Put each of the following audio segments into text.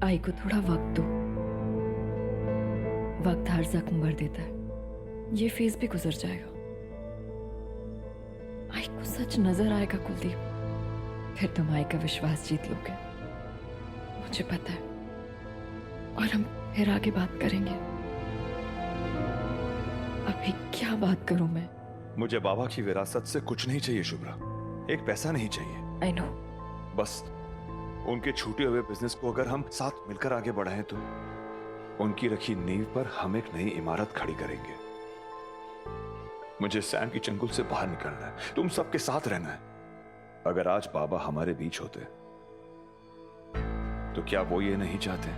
आई को थोड़ा वक्त दो। वक्त हर जख्म भर देता है, ये फेज भी गुजर जाएगा। आई को सच नजर आएगा कुलदीप, फिर तुम आई का विश्वास जीत लोगे, मुझे पता है। और हम फिर आगे बात करेंगे। अभी क्या बात करूं मैं? मुझे बाबा की विरासत से कुछ नहीं चाहिए शुभ्रा, एक पैसा नहीं चाहिए। I know. बस उनके छूटे हुए बिजनेस को अगर हम साथ मिलकर आगे बढ़ाएं तो उनकी रखी नींव पर हम एक नई इमारत खड़ी करेंगे। मुझे सैम की चंगुल से बाहर निकलना है, तुम सबके साथ रहना है। अगर आज बाबा हमारे बीच होते तो क्या वो ये नहीं चाहते?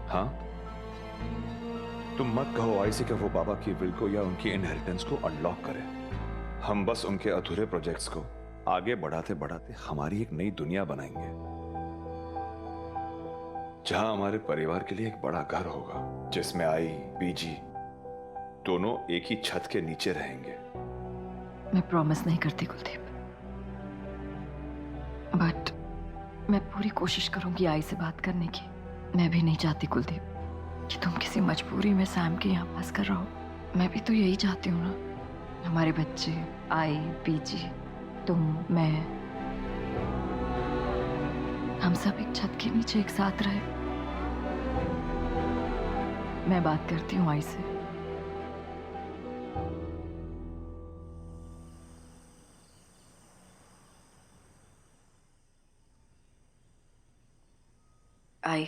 हाँ, तुम मत कहो आई से कि वो बाबा की विल को या उनकी इनहेरिटेंस को अनलॉक करे। हम बस उनके अधूरे प्रोजेक्ट्स को आगे बढ़ाते बढ़ाते हमारी एक नई दुनिया बनाएंगे, जहां हमारे परिवार के लिए एक बड़ा घर होगा, जिसमें आई बीजी दोनों एक ही छत के नीचे रहेंगे। मैं प्रॉमिस नहीं करती कुलदीप, बट मैं पूरी कोशिश करूंगी आई से बात करने की। मैं भी नहीं चाहती कुलदीप कि तुम किसी मजबूरी में सैम के यहाँ फंस कर रहो। मैं भी तो यही चाहती हूँ ना, हमारे बच्चे, आई, बीजी, तुम, मैं, हम सब एक छत के नीचे एक साथ रहे। मैं बात करती हूँ आई से। आई,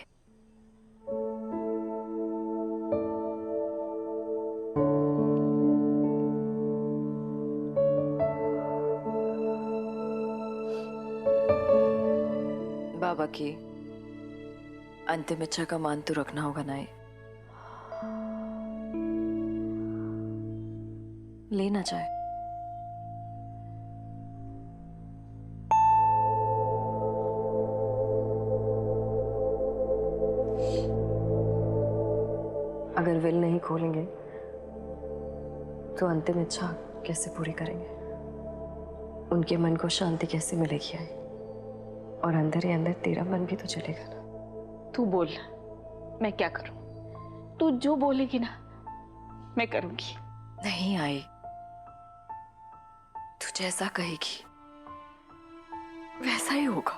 बाबा की अंतिम इच्छा का मान तो रखना होगा ना। लेना चाहे अगर विल नहीं खोलेंगे तो अंतिम इच्छा कैसे पूरी करेंगे? उनके मन को शांति कैसे मिलेगी आई? और अंदर ही अंदर तेरा मन भी तो चलेगा ना। तू बोल, मैं क्या करूं? तू जो बोलेगी ना मैं करूंगी। नहीं आई, तू जैसा कहेगी वैसा ही होगा।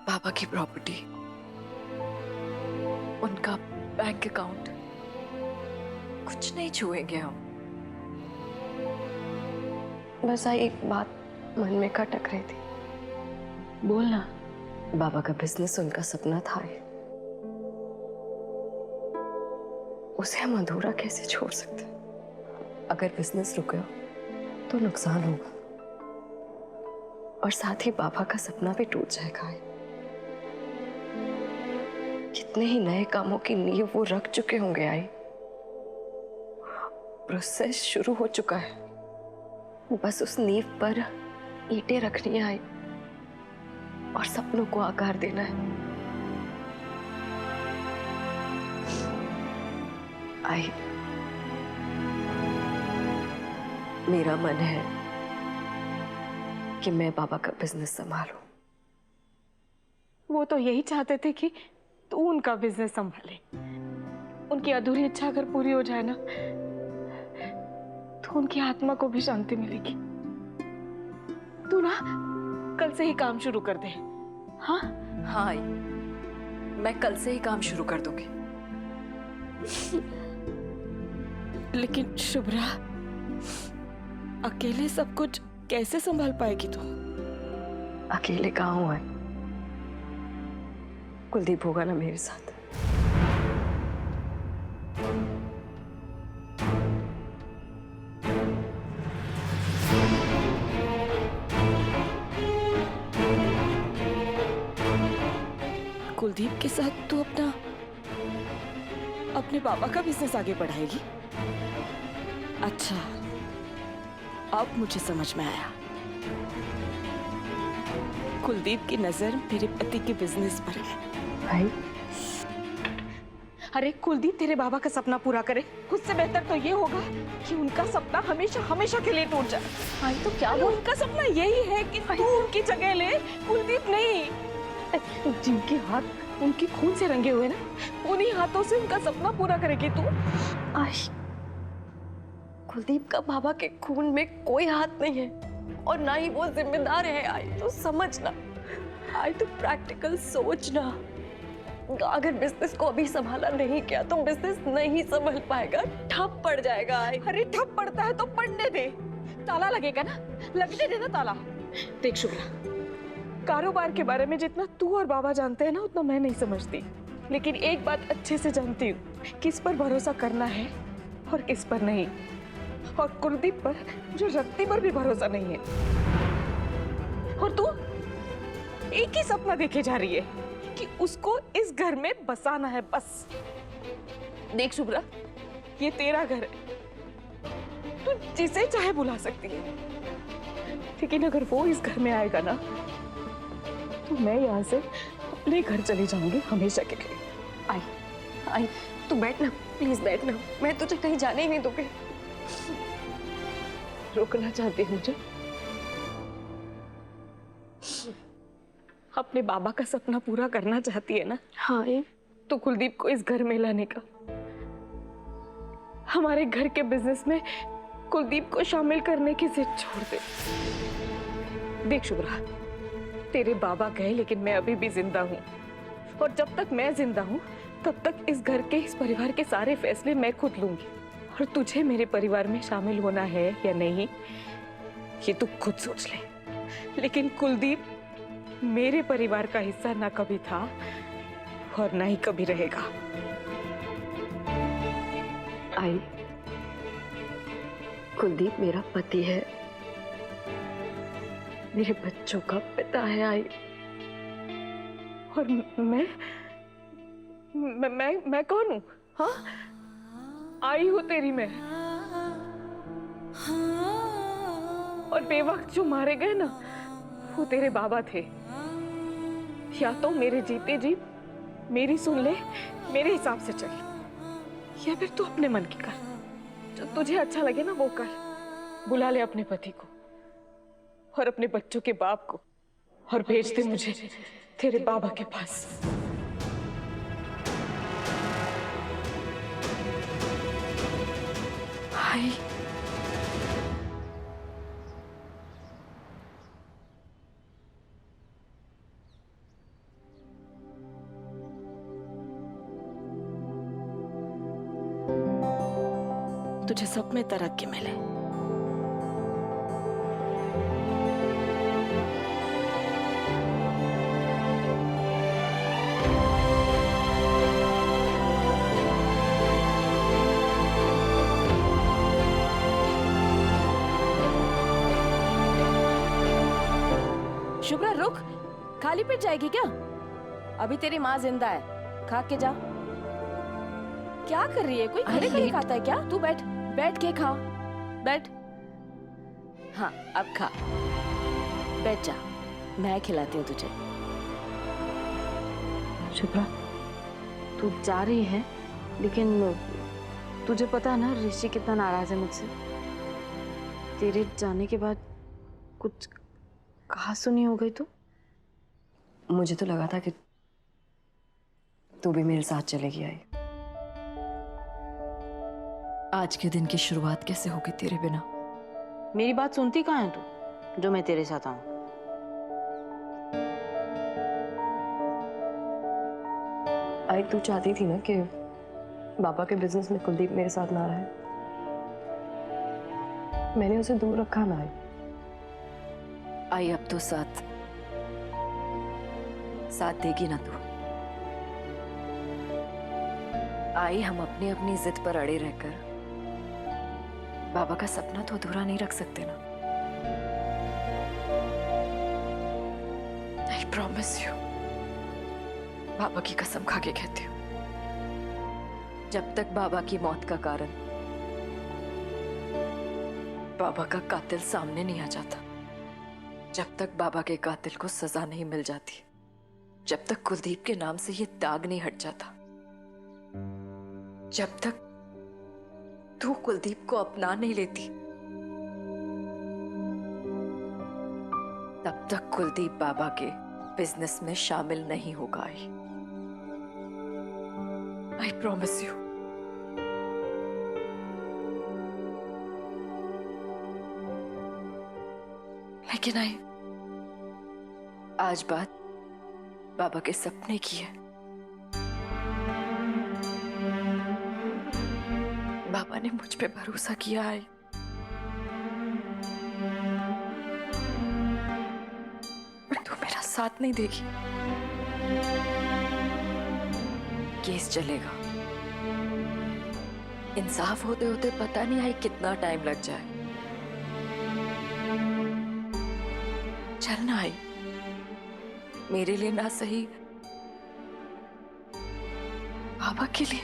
पापा की प्रॉपर्टी, उनका बैंक अकाउंट, कुछ नहीं छुएंगे हम। बस आई एक बात मन में खटक रही थी। बोलना। बाबा का बिजनेस उनका सपना था, उसे हम अधूरा कैसे छोड़ सकते? अगर बिजनेस रुक गया तो नुकसान होगा और साथ ही बाबा का सपना भी टूट जाएगा। कितने ही नए कामों की नींव वो रख चुके होंगे आई। प्रोसेस शुरू हो चुका है, बस उस नींव पर ईंटें रखनी है आई और सपनों को आकार देना है। आई, मेरा मन है कि मैं बाबा का बिजनेस संभालूं। वो तो यही चाहते थे कि तू उनका बिजनेस संभाले। उनकी अधूरी इच्छा अगर पूरी हो जाए ना तो उनकी आत्मा को भी शांति मिलेगी। तू ना कल से ही काम शुरू कर दे। हाँ हाँ आई, मैं कल से ही काम शुरू कर दूंगी। लेकिन शुभ्रा, अकेले सब कुछ कैसे संभाल पाएगी तू? अकेले कहाँ हूं आई? कुलदीप होगा ना मेरे साथ। कुलदीप के साथ तू अपने बाबा का बिजनेस आगे बढ़ाएगी? अच्छा, अब मुझे समझ में आया। कुलदीप की नजर मेरे पति के बिजनेस पर है। भाई, अरे कुलदीप तेरे बाबा का सपना पूरा करे, उससे बेहतर तो ये होगा कि उनका सपना हमेशा हमेशा के लिए टूट जाए। आई तो क्या अरे उनका सपना यही है कि तू उनकी जगह ले, कुलदीप नहीं। जिनके हाथ उनके खून से रंगे हुए ना, उन्हीं हाथों से उनका सपना पूरा करेगी तू। आई, कुलदीप का बाबा के खून में कोई हाथ नहीं है और ना ही वो जिम्मेदार है। आई तो समझना, आई तो प्रैक्टिकल सोचना। अगर बिजनेस को अभी संभाला नहीं किया तो बिजनेस नहीं संभल पाएगा, ठप पड़ जाएगा। आई अरे ठप पड़ता है तो पड़ने दे, ताला लगेगा ना, लगने दे ना ताला। देख शुभ्रा, कारोबार के बारे में जितना तू और बाबा जानते हैं ना, उतना मैं नहीं समझती। लेकिन एक बात अच्छे से जानती हूँ, किस पर भरोसा करना है और किस पर नहीं। और कुलदीप पर मुझे रत्ती पर भी भरोसा नहीं है। और तू एक ही सपना देखे जा रही है कि उसको इस घर में बसाना है, बस। देख शुभ्रा, ये तेरा घर है, तू जिसे चाहे बुला सकती है। लेकिन अगर वो इस घर में आएगा ना, तो मैं यहाँ से अपने घर चली जाऊंगी हमेशा के लिए। आई, आई तू बैठ ना, प्लीज बैठ ना, मैं तुझे कहीं जाने ही नहीं दूंगी। रोकना चाहती है मुझे? अपने बाबा का सपना पूरा करना चाहती है ना? हाँ, तो कुलदीप को इस घर में लाने का, हमारे घर के बिजनेस में कुलदीप को शामिल करने की जिद छोड़ दे। देख शुभ्रा, तेरे बाबा गए लेकिन मैं अभी भी जिंदा हूँ, और जब तक मैं जिंदा हूँ तब तक इस घर के, इस परिवार के सारे फैसले मैं खुद लूंगी। और तुझे मेरे परिवार में शामिल होना है या नहीं, ये तू खुद सोच ले। लेकिन कुलदीप मेरे परिवार का हिस्सा ना कभी था और ना ही कभी रहेगा। आई, कुलदीप मेरा पति है, मेरे बच्चों का पिता है। आई, और मैं कौन हूँ? हाँ, आई हूँ तेरी मैं। और बेवक्त जो मारे गए ना, वो तेरे बाबा थे। या तो मेरे जीते जी मेरी सुन ले, मेरे हिसाब से चल, या फिर तू अपने मन की कर, जो तुझे अच्छा लगे ना वो कर। बुला ले अपने पति को और अपने बच्चों के बाप को, और भेज दे मुझे तेरे बाबा के पास। आई, तुझे सब में तरक्की मिले। शुभ्रा रुक, खाली पेट जाएगी क्या? अभी तेरी माँ जिंदा है, खा के जा। क्या कर रही है? कोई खड़े खड़े खाता है क्या? तू बैठ, बैठ के खा, बैठ। हाँ अब खा, बैठ जा, मैं खिलाती हूँ तुझे। शुभ्रा, तू जा रही है, लेकिन तुझे पता है ना ऋषि कितना नाराज है मुझसे। तेरे जाने के बाद कुछ कहा सुनी हो गई तो? मुझे तो लगा था कि तू भी मेरे साथ चलेगी। आई, आज के दिन की शुरुआत कैसे होगी तेरे बिना? मेरी बात सुनती कहाँ है तू, जो मैं तेरे साथ आऊं? आई तू चाहती थी ना कि बाबा के बिजनेस में कुलदीप मेरे साथ ना रहे, मैंने उसे दूर रखा ना। आई, अब तो साथ देगी ना तू? आई, हम अपनी अपनी जिद पर अड़े रहकर बाबा का सपना तो अधूरा नहीं रख सकते ना। आई प्रॉमिस यू, बाबा की कसम खा के कहती हूँ, जब तक बाबा की मौत का कारण बाबा का कातिल सामने नहीं आ जाता, जब तक बाबा के कातिल को सजा नहीं मिल जाती, जब तक कुलदीप के नाम से ये दाग नहीं हट जाता, जब तक तू कुलदीप को अपना नहीं लेती तब तक कुलदीप बाबा के बिजनेस में शामिल नहीं होगा। I promise you. लेकिन आज बात बाबा के सपने की है। बाबा ने मुझ पे भरोसा किया है। तू मेरा साथ नहीं देगी, केस चलेगा। इंसाफ होते होते पता नहीं आई कितना टाइम लग जाए। चलना आई, मेरे लिए ना सही बाबा के लिए।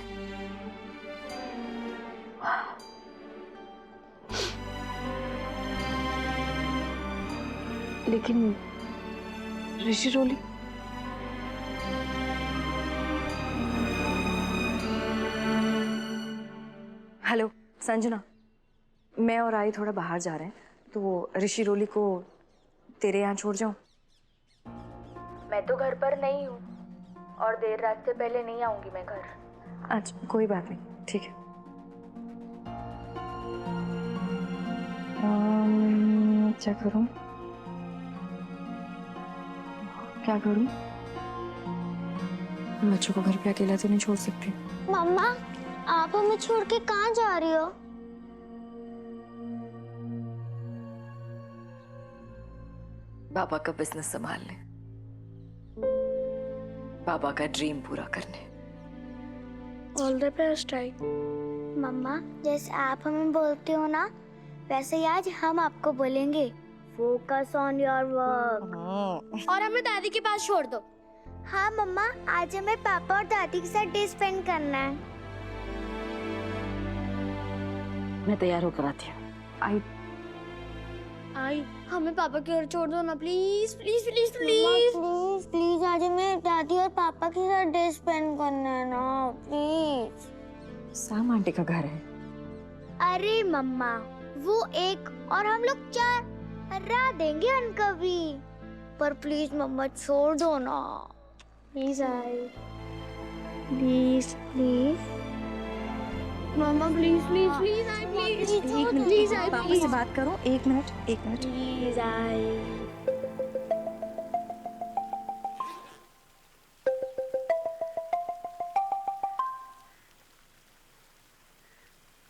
लेकिन ऋषि रोली, हेलो संजना, मैं और आई थोड़ा बाहर जा रहे हैं, तो ऋषि रोली को तेरे यहाँ छोड़ जाऊं? मैं तो घर पर नहीं हूँ और देर रात से पहले नहीं आऊंगी मैं घर। अच्छा कोई बात नहीं, ठीक है। क्या करूं? क्या करूं? बच्चों को घर पे अकेला तो नहीं छोड़ सकती। मम्मा, आप हमें छोड़ के कहाँ जा रही हो? बाबा का बिजनेस संभालने, बाबा का ड्रीम पूरा करने। ऑल द बेस्ट आई। मम्मा, जैसे आप हमें बोलते हो ना, वैसे ही आज हम आपको बोलेंगे। Focus on your work. और हमें दादी के पास छोड़ दो। हाँ मम्मा, आज हमें पापा और दादी के साथ डे स्पेंड करना है। मैं तैयार होकर आती हूँ। आई, हमें पापा की ओर छोड़ दो ना, please please please please please please. आज हमें दादी और पापा के साथ डे स्पेंड करना है ना, प्लीज। साम आंटी का घर है। अरे मम्मा, वो एक और हम लोग 4 हरा देंगे उनको भी। पर प्लीज मम्मा छोड़ दो ना, प्लीज आई, प्लीज प्लीज मम्मा, प्लीज प्लीज प्लीज आई, प्लीज प्लीज आई, पापा से बात करो। एक मिनट प्लीज आई।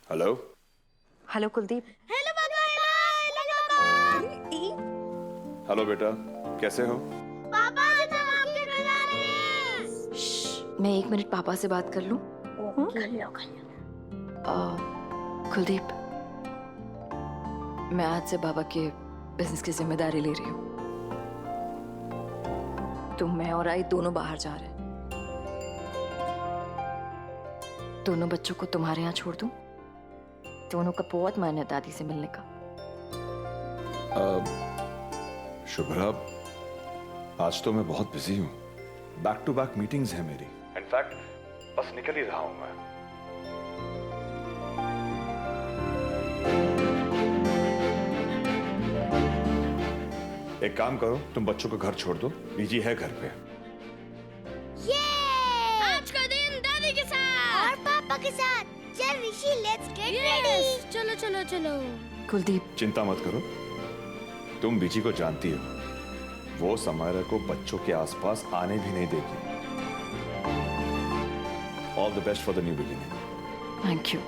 Hello hello Kuldeep. हेलो पापा, हेलो पापा। हेलो बेटा, कैसे हो? पापा, आज हम आपके घर आ रहे हैं। मैं 1 मिनट पापा से बात कर लूं। कर लो। कुलदीप, मैं आज से बाबा के बिजनेस की जिम्मेदारी ले रही हूँ। तुम, मैं और आई दोनों बाहर जा रहे हैं। दोनों बच्चों को तुम्हारे यहाँ छोड़ दूं? दोनों का बहुत मन है दादी से मिलने का। शुभ्रा, आज तो मैं बहुत बिजी हूँ। बैक टू बैक मीटिंग्स हैं मेरी। इनफैक्ट बस निकल ही रहा हूँ मैं। एक काम करो, तुम बच्चों को घर छोड़ दो, बीजी है घर पे। आज का दिन दादी के साथ और पापा के साथ। चल ऋषि, लेट्स गेट रेडी। चलो चलो चलो। कुलदीप, चिंता मत करो, तुम बीजी को जानती हो, वो समायरा को बच्चों के आसपास आने भी नहीं देगी। All the best for the new beginning. Thank you.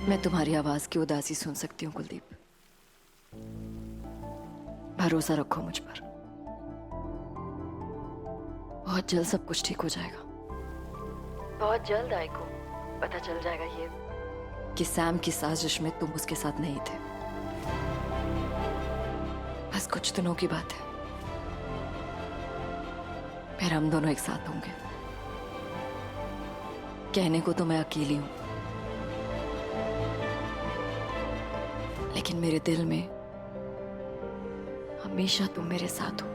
मैं तुम्हारी आवाज की उदासी सुन सकती हूँ कुलदीप। भरोसा रखो मुझ पर, बहुत जल्द सब कुछ ठीक हो जाएगा। बहुत जल्द आई को पता चल जाएगा ये कि सैम की साजिश में तुम उसके साथ नहीं थे। बस कुछ दिनों की बात है, फिर हम दोनों एक साथ होंगे। कहने को तो मैं अकेली हूं, लेकिन मेरे दिल में हमेशा तुम मेरे साथ हो।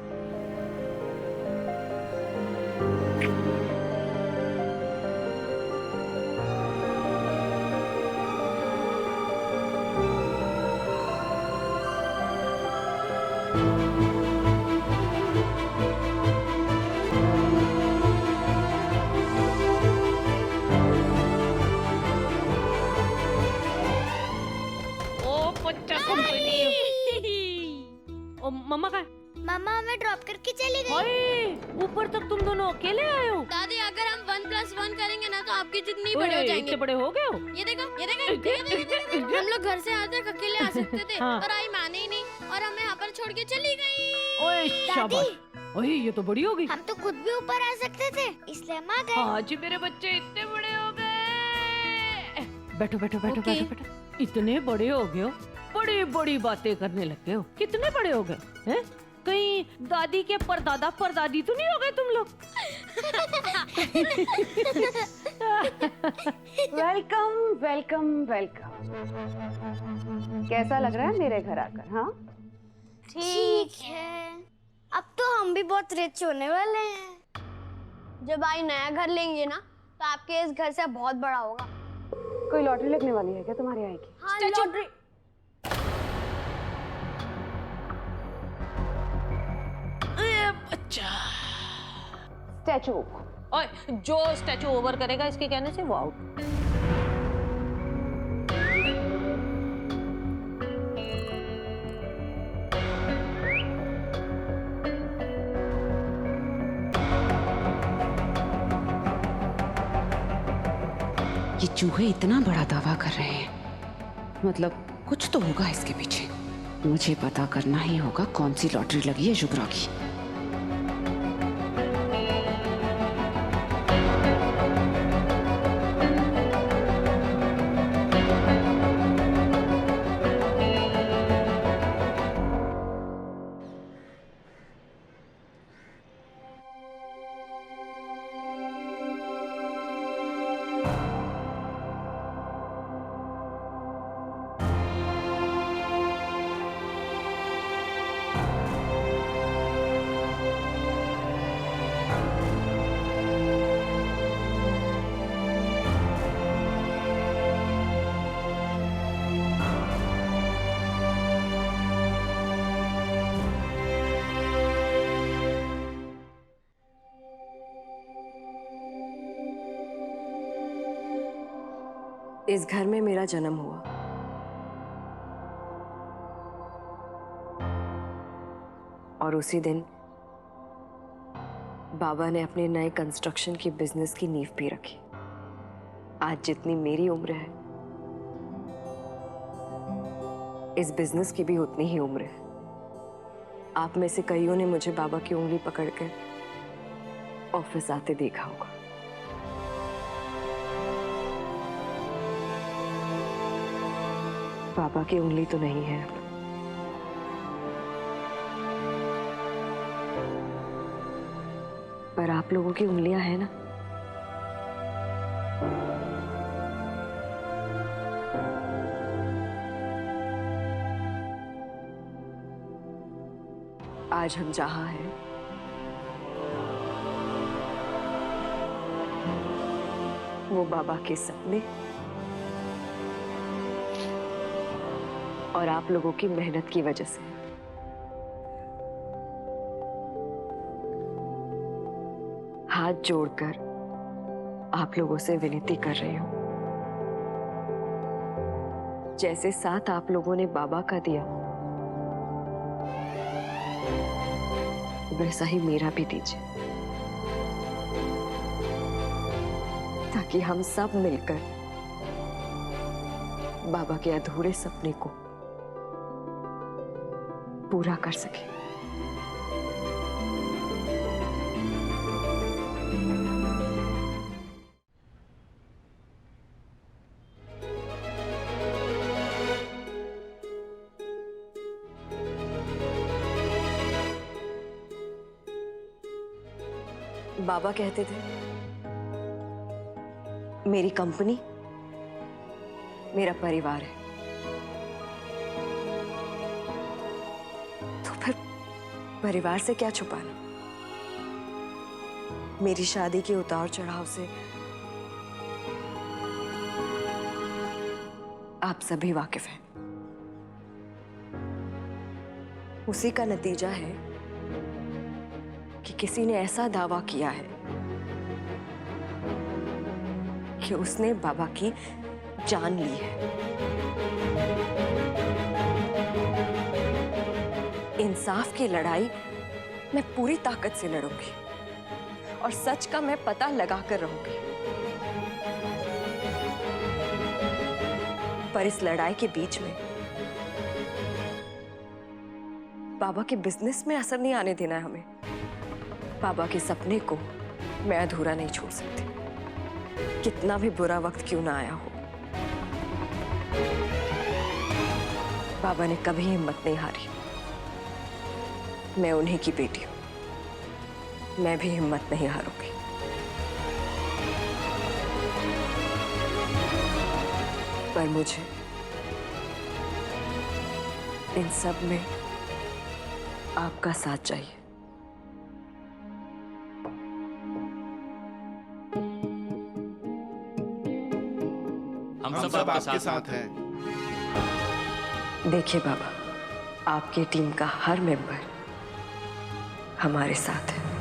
ओ बच्चा कंपनी। ओ मम्मा का मम्मा हमें ड्रॉप करके चली गई। ओए ऊपर तक तुम दोनों अकेले आए हो? दादी अगर हम 1+1 करेंगे ना तो आपके जितने ही बड़े हो जाएंगे। इतने बड़े हो गए हो? ये देखो ये देखो, देखो। हम लोग घर से आज तक अकेले आ सकते थे हाँ। पर आई माने ही नहीं और हमें यहाँ पर छोड़ के चली गई। ओए शाबाश। ओए ये तो बड़ी हो गई। हम तो खुद भी ऊपर आ सकते थे इसलिए हम आ गए। आज मेरे बच्चे इतने बड़े हो गए। बैठो बैठो बैठो ओके। बैठो बैठो। इतने बड़े हो गए हो, बड़ी बड़ी बातें करने लग गए हो। कितने बड़े हो गए हैं? कहीं दादी के परदादा परदादी तो नहीं हो गए तुम लोग? Welcome welcome welcome. कैसा लग रहा है मेरे घर आकर? हाँ ठीक है, अब तो हम भी बहुत रिच होने वाले हैं। जब आई नया घर लेंगे ना तो आपके इस घर से बहुत बड़ा होगा। कोई लॉटरी लगने वाली है क्या तुम्हारी आई की? हाँ, लॉटरी। अच्छा स्टैचू। और जो स्टैचू ओवर करेगा इसके कहने से वो आउट। ये चूहे इतना बड़ा दावा कर रहे हैं, मतलब कुछ तो होगा इसके पीछे। मुझे पता करना ही होगा कौन सी लॉटरी लगी है शुभ्रा की। इस घर में मेरा जन्म हुआ और उसी दिन बाबा ने अपने नए कंस्ट्रक्शन की बिजनेस की नींव भी रखी। आज जितनी मेरी उम्र है इस बिजनेस की भी उतनी ही उम्र है। आप में से कईयों ने मुझे बाबा की उंगली पकड़कर ऑफिस आते देखा होगा। बाबा की उंगली तो नहीं है अब, पर आप लोगों की उंगलियां हैं ना। आज हम जहां हैं वो बाबा के सपने और आप लोगों की मेहनत की वजह से। हाथ जोड़कर आप लोगों से विनती कर रही हूं, जैसे साथ आप लोगों ने बाबा का दिया वैसा ही मेरा भी दीजिए, ताकि हम सब मिलकर बाबा के अधूरे सपने को पूरा कर सके। बाबा कहते थे मेरी कंपनी मेरा परिवार है, तो फिर परिवार से क्या छुपाना। मेरी शादी के उतार चढ़ाव से आप सभी वाकिफ हैं। उसी का नतीजा है कि किसी ने ऐसा दावा किया है कि उसने बाबा की जान ली है। इंसाफ की लड़ाई मैं पूरी ताकत से लड़ूंगी और सच का मैं पता लगा कर रहूंगी। पर इस लड़ाई के बीच में बाबा के बिजनेस में असर नहीं आने देना है हमें। बाबा के सपने को मैं अधूरा नहीं छोड़ सकती, कितना भी बुरा वक्त क्यों ना आया हो। बाबा ने कभी हिम्मत नहीं हारी। मैं उन्हीं की बेटी हूं, मैं भी हिम्मत नहीं हारूंगी। पर मुझे इन सब में आपका साथ चाहिए। हम सब आपके साथ हैं। देखिए बाबा, आपकी टीम का हर मेंबर हमारे साथ है।